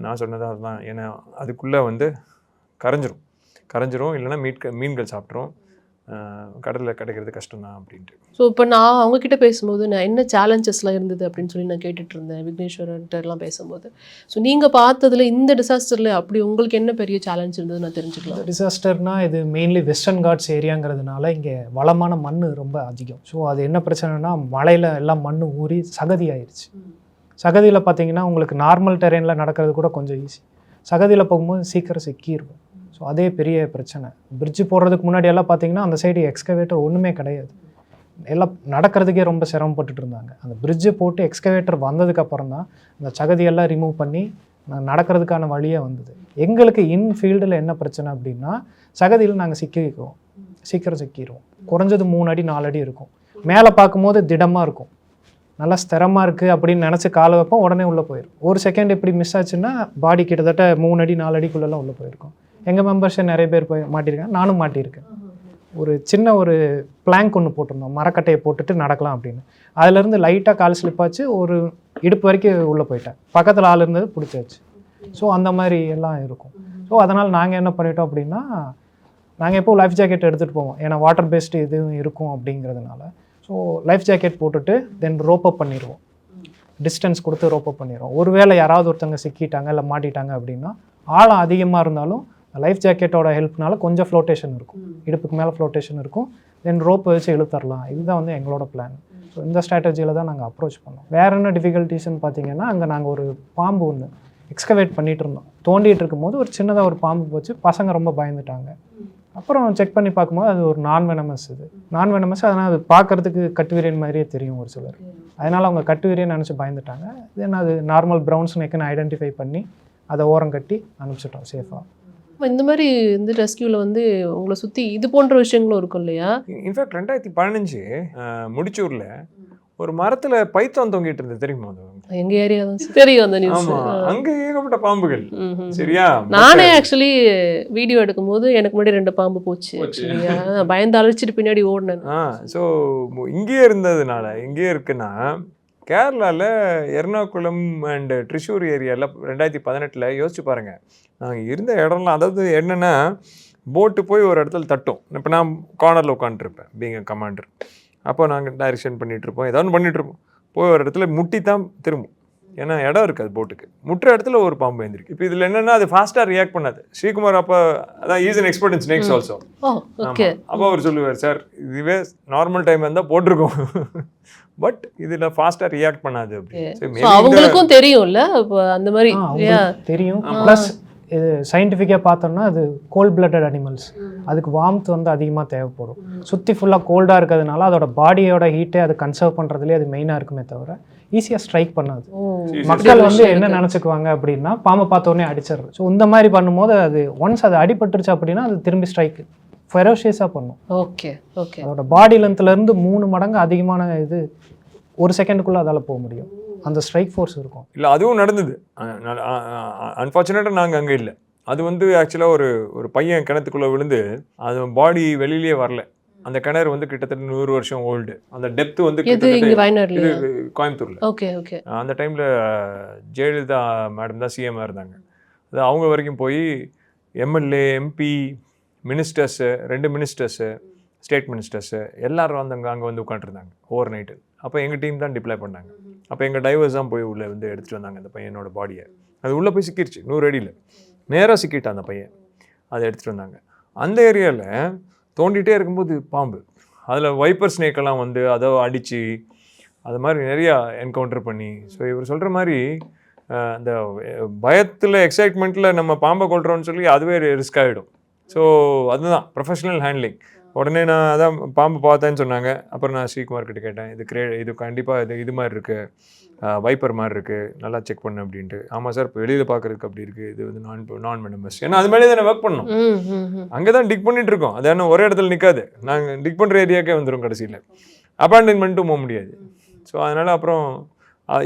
நான் சொன்னதாக அதுதான். ஏன்னா அதுக்குள்ளே வந்து கரைஞ்சிரும் இல்லைன்னா மீன்கள் சாப்பிட்ரும், கடலில் கிடைக்கிறது கஷ்டம்தான் அப்படின்ட்டு. ஸோ இப்போ நான் அவங்கக்கிட்ட பேசும்போது நான் என்ன சேலஞ்சஸ்லாம் இருந்தது அப்படின்னு சொல்லி நான் கேட்டுட்டு இருந்தேன் விக்னேஸ்வரன்ட்டெல்லாம் பேசும்போது. ஸோ நீங்கள் பார்த்ததுல இந்த டிசாஸ்டரில் அப்படி உங்களுக்கு என்ன பெரிய சேலஞ்ச் இருந்தது நான் தெரிஞ்சுக்கலாம். டிசாஸ்டர்னால் இது மெயின்லி வெஸ்டர்ன் காட்ஸ் ஏரியாங்கிறதுனால இங்கே வளமான மண் ரொம்ப அதிகம். ஸோ அது என்ன பிரச்சனைனா மழையில் எல்லாம் மண் ஊறி சகதி ஆயிடுச்சு. சகதியில் பார்த்தீங்கன்னா உங்களுக்கு நார்மல் டெரெயினில் நடக்கிறது கூட கொஞ்சம் ஈஸி, சகதியில் போகும்போது சீக்கிரம் சிக்கியிருக்கும். ஸோ அதே பெரிய பிரச்சனை. பிரிட்ஜு போடுறதுக்கு முன்னாடி எல்லாம் பார்த்தீங்கன்னா அந்த சைடு எக்ஸ்கவேட்டர் ஒன்றுமே கிடையாது, எல்லாம் நடக்கிறதுக்கே ரொம்ப சிரமப்பட்டுட்டு இருந்தாங்க. அந்த பிரிட்ஜு போட்டு எக்ஸ்கவேட்டர் வந்ததுக்கப்புறம் தான் அந்த சகதியெல்லாம் ரிமூவ் பண்ணி நடக்கிறதுக்கான வழியே வந்தது. எங்களுக்கு இன்ஃபீல்டில் என்ன பிரச்சனை அப்படின்னா, சகதியில் நாங்கள் சீக்கிரம் சிக்கிடுவோம். குறைஞ்சது 3 அடி 4 அடி இருக்கும். மேலே பார்க்கும்போது திடமாக இருக்கும், நல்லா ஸ்திரமாக இருக்குது அப்படின்னு நினச்சி காலை வைப்போம், உடனே உள்ளே போயிடும். ஒரு செகண்ட் எப்படி மிஸ் ஆச்சுன்னா பாடி கிட்டத்தட்ட 3 அடி 4 அடிக்குள்ளெல்லாம் உள்ளே போயிருக்கும். எங்கள் மெம்பர்ஸே நிறைய பேர் மாட்டியிருக்கேன், நானும் மாட்டியிருக்கேன். ஒரு சின்ன ஒரு பிளாங்க் ஒன்று போட்டிருந்தோம், மரக்கட்டையை போட்டுட்டு நடக்கலாம் அப்படின்னு. அதுலேருந்து லைட்டாக கால் ஸ்லிப்பாச்சு, ஒரு இடுப்பு வரைக்கும் உள்ளே போயிட்டேன். பக்கத்தில் ஆள் இருந்தது பிடிச்சாச்சு. ஸோ அந்த மாதிரி எல்லாம் இருக்கும். ஸோ அதனால் நாங்கள் என்ன பண்ணிட்டோம் அப்படின்னா, நாங்கள் எப்போது லைஃப் ஜாக்கெட் எடுத்துகிட்டு போவோம், ஏன்னா வாட்டர் பேஸ்டு இதுவும் இருக்கும் அப்படிங்கிறதுனால. ஸோ லைஃப் ஜாக்கெட் போட்டுட்டு தென் ரோப்பப் பண்ணிடுவோம், டிஸ்டன்ஸ் கொடுத்து ரோப்பப் பண்ணிடுவோம். ஒருவேளை யாராவது ஒருத்தவங்க சிக்கிட்டாங்க இல்லை மாட்டிட்டாங்க அப்படின்னா, ஆழம் அதிகமாக இருந்தாலும் லைஃப் ஜாக்கெட்டோட ஹெல்ப்னால கொஞ்சம் ஃப்ளோட்டேஷன் இருக்கும், இடுப்புக்கு மேலே ஃப்ளோட்டேஷன் இருக்கும், தென் ரோப்பை வச்சு இழுத்தரலாம். இதுதான் வந்து எங்களோட பிளான். ஸோ இந்த ஸ்ட்ராட்டஜியில் தான் நாங்கள் அப்ரோச் பண்ணோம். வேறு என்ன டிஃபிகல்ட்டிஸ்ன்னு பார்த்தீங்கன்னா, அங்கே நாங்கள் ஒரு பாம்பு ஒன்று எக்ஸ்கவேட் பண்ணிகிட்டு இருந்தோம். தோண்டிகிட்டு இருக்கும்போது ஒரு சின்னதாக ஒரு பாம்பு போச்சு, பசங்க ரொம்ப பயந்துட்டாங்க. அப்புறம் செக் பண்ணி பார்க்கும்போது அது ஒரு நான் வெனமஸ். அதனால் அது பார்க்குறதுக்கு கட்டுவிரியன் மாதிரியே தெரியும் ஒரு சிலர், அதனால் அவங்க கட்டுவிரியன் நினச்சி பயந்துட்டாங்க. தென் அது நார்மல் ப்ரௌன் ஸ்னேக்குன்னு ஐடென்டிஃபை பண்ணி அதை ஓரம் கட்டி அனுப்பிச்சிட்டோம் சேஃபாக. இந்த மாதிரி இந்த ரெஸ்கியூவில் வந்து உங்களை சுற்றி இது போன்ற விஷயங்களும் இருக்கும் இல்லையா? இன்ஃபேக்ட் 2015 முடிச்சூரில் ஒரு மரத்தில் பைத்தான் தொங்கிட்டு இருந்தது, தெரியுமா? எங்க ஏரியா தான் தெரியும் அந்த நியூஸ். ஆமாம், அங்கே ஏகப்பட்ட பாம்புகள். சரியா? நானே ஆக்சுவலி வீடியோ எடுக்கும்போது எனக்கு முன்னாடி 2 பாம்பு போச்சு. பயந்து அழைச்சிட்டு பின்னாடி ஓடினேன். ஸோ இங்கேயே இருந்ததுனால இங்கேயே இருக்குன்னா, கேரளாவில் எர்ணாகுளம் அண்ட் ட்ரிஷூர் ஏரியாவில் 2018 யோசிச்சு பாருங்கள், நாங்கள் இருந்த இடம்லாம், அதாவது என்னென்னா போட்டு போய் ஒரு இடத்துல தட்டும். இப்போ நான் கார்னரில் உட்காந்துருப்பேன் பீங் கமாண்டர், அப்போ நாங்கள் டைரெக்ஷன் பண்ணிகிட்ருப்போம், ஏதாவது பண்ணிகிட்ருப்போம், போய் ஒரு இடத்துல முட்டி தான் திரும்பும், ஏன்னா இடம் இருக்காது போட்டுக்கு. முட்டுற இடத்துல ஒரு பாம்பு எழுந்திருக்கு. இப்போ இதில் என்னென்னா அது ஃபாஸ்ட்டாக ரியாக்ட் பண்ணாது. ஸ்ரீகுமார் அப்போ அதான் is an expert in snakes also. அப்போ அவர் சொல்லுவார், சார் இதுவே நார்மல் டைம் இருந்தால் போட்டிருக்கோம், பட் இதில் ஃபாஸ்ட்டாக ரியாக்ட் பண்ணாது அப்படி. அவங்களுக்கும் தெரியும்ல அந்த மாதிரி தெரியும். ப்ளஸ் இது சயின்டிஃபிக்காக பார்த்தோம்னா அது கோல்ட் பிளட்டட் அனிமல்ஸ், அதுக்கு வார்ம்த் வந்து அதிகமாக தேவைப்படும். சுற்றி ஃபுல்லாக கோல்டாக இருக்கிறதுனால அதோட பாடியோட ஹீட்டை அது கன்சர்வ் பண்ணுறதுலேயே அது மெயினாக இருக்குமே தவிர ஈஸியாக ஸ்ட்ரைக் பண்ணாது. மக்கள் வந்து என்ன நினச்சிக்குவாங்க அப்படின்னா, பாம்பை பார்த்தோன்னே அடிச்சிடுறது. ஸோ இந்த மாதிரி பண்ணும்போது அது ஒன்ஸ் அது அடிபட்டுருச்சு அப்படின்னா அது திரும்பி ஸ்ட்ரைக்கு ஃபெரோஷியஸாக பண்ணும். Okay okay. அதோட பாடி லென்த்லேருந்து 3 மடங்கு அதிகமான இது ஒரு செகண்டுக்குள்ளே அதால் போக முடியும். அந்த ஸ்ட்ரைக் ஃபோர்ஸ் இருக்கும். இல்லை, அதுவும் நடந்தது. அன்ஃபார்ச்சுனேட்டாக நாங்கள் அங்கே இல்லை. அது வந்து ஆக்சுவலாக ஒரு பையன் கிணத்துக்குள்ளே விழுந்து அது பாடி வெளியிலேயே வரல. அந்த கிணறு வந்து கிட்டத்தட்ட 100 வருஷம் ஓல்டு. அந்த டெப்த் வந்து கோயம்புத்தூரில். Okay okay. அந்த டைமில் ஜெயலலிதா மேடம் தான் சிஎம்மாக இருந்தாங்க. அது அவங்க வரைக்கும் போய் MLA, MP, ministers, 2 ministers, state ministers எல்லாரும் வந்து அங்கே வந்து உட்காந்துருந்தாங்க ஓவர் நைட்டு. அப்போ எங்கள் டீம் தான் டிப்ளை பண்ணாங்க. அப்போ எங்கள் டைவர்ஸ் தான் போய் உள்ளே வந்து எடுத்துகிட்டு வந்தாங்க அந்த பையனோட பாடியை. அது உள்ளே போய் சிக்கிடுச்சு 100 அடியில், நேராக சிக்கிட்டான் அந்த பையன். அதை எடுத்துகிட்டு வந்தாங்க. அந்த ஏரியாவில் தோண்டிகிட்டே இருக்கும்போது பாம்பு, அதில் வைப்பர் ஸ்னேக்கெல்லாம் வந்து அதை அடித்து அது மாதிரி நிறையா என்கவுண்டர் பண்ணி. ஸோ இவர் சொல்கிற மாதிரி அந்த பயத்தில் எக்ஸைட்மெண்ட்டில் நம்ம பாம்பை கொள்கிறோன்னு சொல்லி அதுவே ரிஸ்க் ஆகிடும். ஸோ அதுதான் ப்ரொஃபஷனல் ஹேண்ட்லிங். உடனே நான் அதான் பாம்பு பார்த்தேன்னு சொன்னாங்க. அப்புறம் நான் ஸ்ரீகுமார் கிட்ட கேட்டேன், இது கண்டிப்பாக இது மாதிரி இருக்குது, வைப்பர் மாதிரி இருக்குது, நல்லா செக் பண்ணு அப்படின்ட்டு. ஆமாம் சார், இப்போ வெளியில் பார்க்குறதுக்கு அப்படி இருக்குது, இது வந்து நான் வெனமஸ். ஏன்னா அது மேலே தானே ஒர்க் பண்ணோம், அங்கே தான் டிக் பண்ணிட்டு இருக்கோம். அது என்ன ஒரே இடத்துல நிற்காது, நாங்கள் டிக் பண்ணுற ஏரியாக்கே வந்துடும் கடைசியில். அப்பாண்டன்ட் பண்ணிட்டு போக முடியாது. ஸோ அதனால் அப்புறம்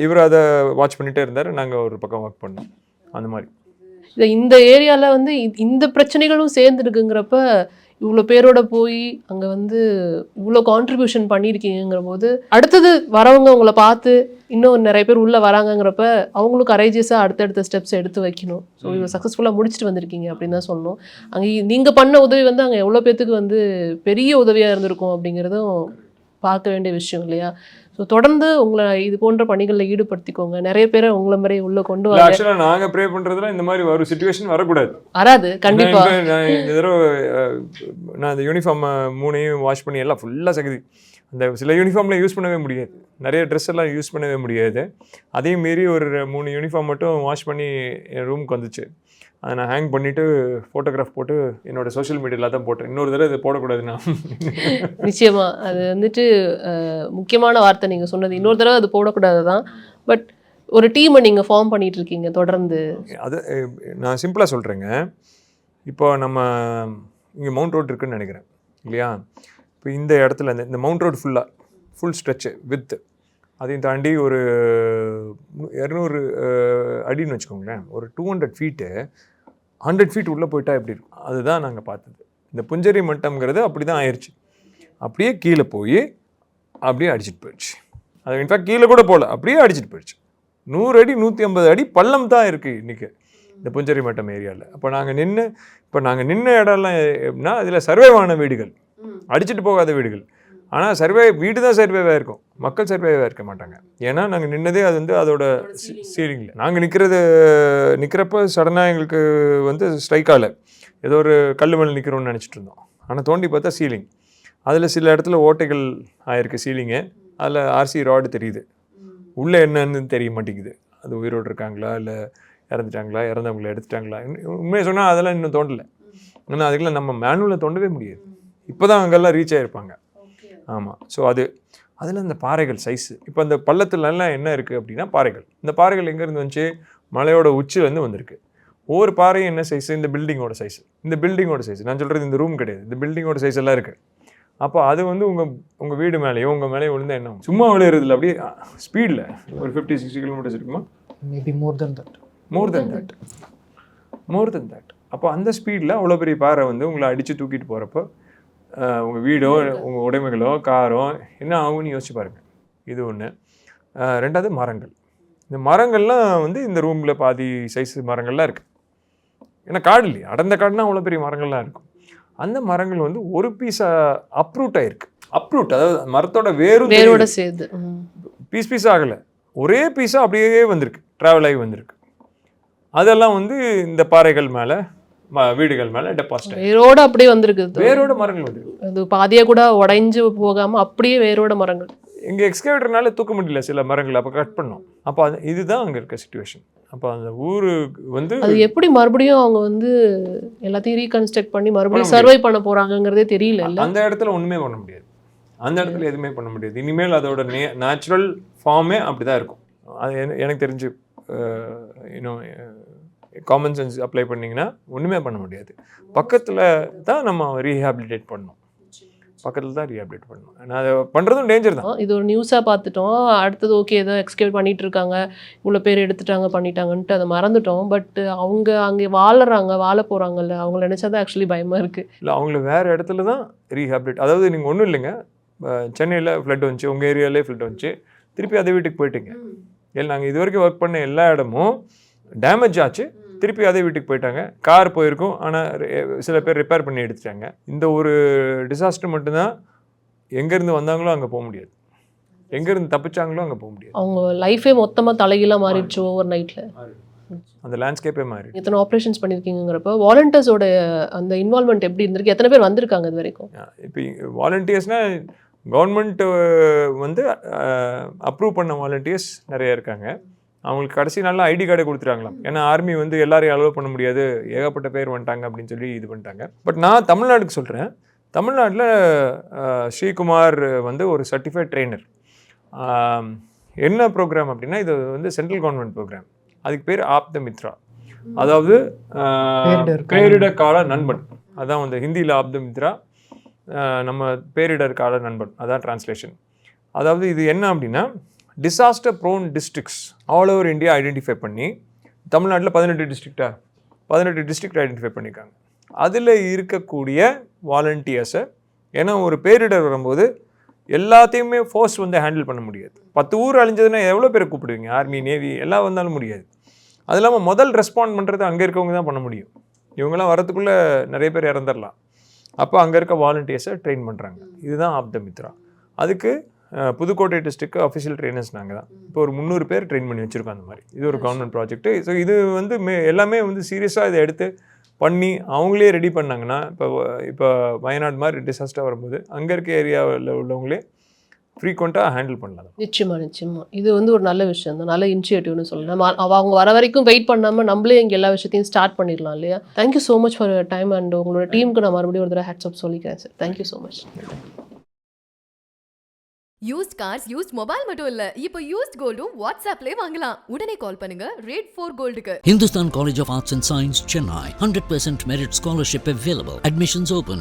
இவர் அதை வாட்ச் பண்ணிகிட்டே இருந்தார், நாங்கள் ஒரு பக்கம் ஒர்க் பண்ணோம். அந்த மாதிரி இந்த ஏரியாவில் வந்து இந்த பிரச்சனைகளும் சேர்ந்துருக்குங்கிறப்ப இவ்வளோ பேரோட போய் அங்கே வந்து இவ்வளோ கான்ட்ரிபியூஷன் பண்ணியிருக்கீங்கிற போது அடுத்தது வரவங்க உங்களை பார்த்து இன்னும் நிறைய பேர் உள்ளே வராங்கங்கிறப்ப அவங்களும் கரேஜியஸாக அடுத்தடுத்த ஸ்டெப்ஸ் எடுத்து வைக்கணும். ஸோ இவ்வளோ சக்ஸஸ்ஃபுல்லாக முடிச்சுட்டு வந்திருக்கீங்க அப்படின்னு தான் சொல்லணும். அங்கே நீங்கள் பண்ண உதவி வந்து அங்கே எவ்வளோ பேத்துக்கு வந்து பெரிய உதவியாக இருந்திருக்கும் அப்படிங்கிறதும் பார்க்க வேண்டிய விஷயம் இல்லையா? ஸோ தொடர்ந்து உங்களை இது போன்ற பணிகளில் ஈடுபடுத்திக்கோங்க. நிறைய பேரை உங்களை மாதிரி உள்ள கொண்டு வர. ஆக்சுவலாக நாங்கள் ப்ரே பண்ணுறதுல இந்த மாதிரி ஒரு சுச்சுவேஷன் வரக்கூடாது. வராது கண்டிப்பாக. நான் இந்த தடவை நான் அந்த யூனிஃபார்ம் 3ஐயும் வாஷ் பண்ணி எல்லாம் ஃபுல்லாக சகுதி. அந்த சில யூனிஃபார்மில் யூஸ் பண்ணவே முடியாது, நிறைய ட்ரெஸ் எல்லாம் யூஸ் பண்ணவே முடியாது. அதையும் மீறி ஒரு 3 யூனிஃபார்ம் மட்டும் வாஷ் பண்ணி என் ரூமுக்கு வந்துச்சு. அதை நான் ஹேங் பண்ணிவிட்டு ஃபோட்டோகிராஃப் போட்டு என்னோடய சோஷியல் மீடியாவில் தான் போட்டேன். இன்னொரு தடவை இதை போடக்கூடாதுண்ணா. நிச்சயமாக அது வந்துட்டு முக்கியமான வார்த்தை நீங்கள் சொன்னது. இன்னொரு தடவை அது போடக்கூடாது தான். பட் ஒரு டீமை நீங்கள் ஃபார்ம் பண்ணிகிட்டு இருக்கீங்க தொடர்ந்து. அது நான் சிம்பிளாக சொல்கிறேங்க. இப்போ நம்ம இங்கே மவுண்ட் ரோட் இருக்குதுன்னு நினைக்கிறேன் இல்லையா? இப்போ இந்த இடத்துல இந்த mount road full stretch with, அதையும் தாண்டி ஒரு 200 அடின்னு வச்சுக்கோங்களேன். ஒரு 200 ஃபீட்டு 100 ஃபீட் உள்ளே போயிட்டா எப்படி இருக்கும், அதுதான் நாங்கள் பார்த்தது. இந்த புஞ்சரி மட்டம்ங்கிறது அப்படி தான் ஆயிடுச்சு. அப்படியே கீழே போய் அப்படியே அடிச்சிட்டு போயிடுச்சு. அது இன்ஃபேக்ட் கீழே கூட போகல, அப்படியே அடிச்சிட்டு போயிடுச்சு. 100 அடி 150 அடி பள்ளம் தான் இருக்குது இன்றைக்கி இந்த புஞ்சரி மட்டம் ஏரியாவில். அப்போ நாங்கள் நின்ன இடம்லாம் எப்படின்னா அதில் சர்வே ஆன வீடுகள், அடிச்சுட்டு போகாத வீடுகள். ஆனால் வீடு தான் சர்வேவாக இருக்கும், மக்கள் சர்வேவாக இருக்க மாட்டாங்க. ஏன்னா நாங்கள் நின்னதே அது வந்து அதோட சீலிங்கில். நாங்கள் நிற்கிறப்ப சடனாக எங்களுக்கு வந்து ஸ்ட்ரைக் ஆகலை, ஏதோ ஒரு கல் மேலே நிற்கிறோன்னு நினச்சிட்டு இருந்தோம். ஆனால் தோண்டி பார்த்தா சீலிங், அதில் சில இடத்துல ஓட்டைகள் ஆயிருக்கு சீலிங்கு. அதில் ஆர்சி ராடு தெரியுது, உள்ளே என்னன்னு தெரிய மாட்டேங்குது. அது உயிரோடு இருக்காங்களா இல்லை இறந்துட்டாங்களா, இறந்தவங்களை எடுத்துட்டாங்களா, உண்மையை சொன்னால் அதெல்லாம் இன்னும் தோண்டலை. ஆனால் அதுக்கெல்லாம் நம்ம மேனுவலில் தோண்டவே முடியாது. இப்போ தான் அங்கெல்லாம் ரீச் ஆகிருப்பாங்க. ஆமாம். ஸோ அதில் இந்த பாறைகள் சைஸு, இப்போ அந்த பள்ளத்துலலாம் என்ன இருக்குது அப்படின்னா பாறைகள். இந்த பாறைகள் எங்கேருந்து வந்துச்சு, மலையோட உச்சிலேருந்து வந்திருக்கு. ஒவ்வொரு பாறையும் என்ன சைஸு, இந்த பில்டிங்கோட சைஸு. நான் சொல்கிறது இந்த ரூம் கிடையாது, இந்த பில்டிங்கோட சைஸ் எல்லாம் இருக்குது. அப்போ அது வந்து உங்கள் வீடு மேலேயோ உங்கள் மேலேயோ விழுந்தா என்ன சும்மா விளையிறதுல அப்படியே ஸ்பீடில் ஒரு 50-60 கிலோமீட்டர்ஸ் இருக்குமா, மேபி மோர் தென் தட். அப்போ அந்த ஸ்பீடில் அவ்வளோ பெரிய பாறை வந்து உங்களை அடித்து தூக்கிட்டு போகிறப்போ உங்கள் வீடோ உங்கள் உடைமைகளோ காரோ என்ன ஆகும்னு யோசிச்சு பாருங்கள். இது ஒன்று. ரெண்டாவது மரங்கள். இந்த மரங்கள்லாம் வந்து இந்த ரூமில் பாதி சைஸ் மரங்கள்லாம் இருக்குது. ஏன்னா காடு இல்லையா, அடர்ந்த காடுனா அவ்வளோ பெரிய மரங்கள்லாம் இருக்கும். அந்த மரங்கள் வந்து ஒரு பீஸாக அப்ரூட் ஆகிருக்கு. அதாவது மரத்தோட வேரோட சேர்ந்து பீஸ் ஆகலை, ஒரே பீஸாக அப்படியே வந்திருக்கு, ட்ராவல் ஆகி வந்திருக்கு. அதெல்லாம் வந்து இந்த பாறைகள் மேலே வீடுகள் மேலே டெபாசிட் வேரோட அப்படியே வந்திருக்கு. வேரோட மரங்கள் வந்துருக்கு, அது பாதியாக கூட உடைஞ்சு போகாமல் அப்படியே வேரோட மரங்கள். எங்கள் எக்ஸ்கவேட்டர்னால தூக்க முடியல சில மரங்கள், அப்போ கட் பண்ணோம். அப்போ இதுதான் அங்கே இருக்க சிச்சுவேஷன். அப்போ அந்த ஊரு வந்து அது எப்படி மறுபடியும் அவங்க வந்து எல்லாத்தையும் ரீகன்ஸ்ட்ரக்ட் பண்ணி மறுபடியும் சர்வை பண்ண போகிறாங்கங்கிறதே தெரியல. அந்த இடத்துல ஒன்றுமே பண்ண முடியாது, அந்த இடத்துல எதுவுமே பண்ண முடியாது. இனிமேல் அதோட நேச்சுரல் ஃபார்மே அப்படி தான் இருக்கும். அது எனக்கு தெரிஞ்சு இன்னும் காமன் சென்ஸ் அப்ளை பண்ணிங்கன்னா ஒன்றுமே பண்ண முடியாது. பக்கத்தில் தான் நம்ம ரீஹாபிலிட்டேட் பண்ணணும், ஆனால் அதை பண்ணுறதும் டேஞ்சர் தான். இது ஒரு நியூஸாக பார்த்துட்டோம். அடுத்தது ஓகே ஏதோ எக்ஸ்கேவ் பண்ணிகிட்டு இருக்காங்க, இவ்வளோ பேர் பண்ணிட்டாங்கன்ட்டு அதை மறந்துட்டோம். பட் அவங்க அங்கே வாழ போகிறாங்கல்ல, அவங்கள நினச்சா தான் ஆக்சுவலி பயமாக இருக்குது. இல்லை, அவங்கள வேறு இடத்துல தான் ரீஹாபிலிட். அதாவது நீங்கள் ஒன்றும் இல்லைங்க, சென்னையில் ஃப்ளட் வந்துச்சு, உங்கள் ஏரியாவிலே ஃப்ளட் வந்துச்சு, திருப்பி அதே வீட்டுக்கு போயிட்டீங்க. நாங்கள் இது வரைக்கும் ஒர்க் பண்ண எல்லா இடமும் டேமேஜ் ஆச்சு, திருப்பி அதே வீட்டுக்கு போயிட்டாங்க. கார் போயிருக்கும், ஆனால் சில பேர் ரிப்பேர் பண்ணி எடுத்துட்டாங்க. இந்த ஒரு டிசாஸ்டர் மட்டும்தான் எங்கேருந்து வந்தாங்களோ அங்கே போக முடியாது, எங்கேருந்து தப்பிச்சாங்களோ அங்கே போக முடியாது. அவங்க லைஃபே மொத்தமாக தலைகீழாக மாறிடுச்சு ஓவர் நைட்டில். அந்த லேண்ட்ஸ்கேப்பே மாறி. எத்தனை ஆப்ரேஷன்ஸ் பண்ணியிருக்கீங்கிறப்ப வாலண்டியர்ஸோட அந்த இன்வால்மெண்ட் எப்படி இருந்திருக்கு? எத்தனை பேர் வந்திருக்காங்க இது வரைக்கும்? இப்போ வாலண்டியர்ஸ்னால் கவர்மெண்ட் வந்து அப்ரூவ் பண்ண வாலண்டியர்ஸ் நிறைய இருக்காங்க. அவங்களுக்கு கடைசி நாளில் ஐடி கார்டை கொடுத்துட்டாங்களாம். ஏன்னா ஆர்மி வந்து எல்லாரையும் அலோவ் பண்ண முடியாது, ஏகப்பட்ட பேர் வந்துட்டாங்க அப்படின்னு சொல்லி இது பண்ணிட்டாங்க. பட் நான் தமிழ்நாடுக்கு சொல்கிறேன். தமிழ்நாட்டில் ஸ்ரீகுமார் வந்து ஒரு சர்டிஃபைட் ட்ரெயினர். என்ன ப்ரோக்ராம் அப்படின்னா, இது வந்து சென்ட்ரல் கவர்மெண்ட் ப்ரோக்ராம். அதுக்கு பேர் ஆப்த மித்ரா, அதாவது பேரிடர் கால நண்பன். அதான் வந்து ஹிந்தியில் ஆப்த மித்ரா, நம்ம பேரிடர் கால நண்பன், அதான் டிரான்ஸ்லேஷன். அதாவது இது என்ன அப்படின்னா, disaster prone districts all over India identify பண்ணி, தமிழ்நாட்டில் 18 டிஸ்ட்ரிக்ட் ஐடென்டிஃபை பண்ணியிருக்காங்க. அதில் இருக்கக்கூடிய வாலண்டியர்ஸை, ஏன்னா ஒரு பேரிடர் வரும்போது எல்லாத்தையுமே ஃபோர்ஸ் வந்து ஹேண்டில் பண்ண முடியாது. 10 ஊர் அழிஞ்சதுன்னா எவ்வளோ பேரை கூப்பிடுவீங்க? ஆர்மி, நேவி எல்லாம் வந்தாலும் முடியாது. அது இல்லாமல் முதல் ரெஸ்பாண்ட் பண்ணுறது அங்கே இருக்கவங்க தான் பண்ண முடியும். இவங்கெல்லாம் வரத்துக்குள்ளே நிறைய பேர் இறந்துடலாம். அப்போ அங்கே இருக்க வாலண்டியர்ஸை ட்ரெயின் பண்ணுறாங்க. இதுதான் ஆப்த மித்ரா. அதுக்கு புதுக்கோட்டை டிஸ்ட்ரிக்ட் அஃபிஷியல் ட்ரெயினர்ஸ் நாங்கள் தான். இப்போ ஒரு 300 பேர் ட்ரெயின் பண்ணி வச்சுருக்கோம். அந்த மாதிரி இது ஒரு கவர்மெண்ட் ப்ராஜெக்ட்டு. ஸோ இது வந்து எல்லாமே வந்து சீரியஸாக இதை எடுத்து பண்ணி அவங்களே ரெடி பண்ணாங்கன்னா, இப்போ வயநாடு மாதிரி டிசாஸ்டர் வரும்போது அங்கே இருக்க ஏரியாவில் உள்ளவங்களே ஃப்ரீக்வெண்ட்டாக ஹேண்டில் பண்ணலாம். நிச்சயமா இது வந்து ஒரு நல்ல விஷயம் தான், நல்ல இனிஷியேட்டிவ்னு சொல்லலாம். அவங்க வர வரைக்கும் வெயிட் பண்ணாமல் நம்மளே இங்கே எல்லா விஷயத்தையும் ஸ்டார்ட் பண்ணிடலாம் இல்லையா? Thank you so much for your time. And உங்களோட டீமுக்கு நான் மறுபடியும் ஒரு தடவை ஹேட்ஸ் ஆஃப் சொல்லிக்கிறேன் sir. Thank you so much. Used cars, used mobile மட்டும் இல்ல, இப்போ யூஸ்ட் கோல்டும் வாட்ஸ்அப்லயே வாங்கலாம். உடனே கால் பண்ணுங்க rate 4 கோல்டுக்கு. Hindustan College of Arts and Science, Chennai. 100% merit scholarship available. Admissions open.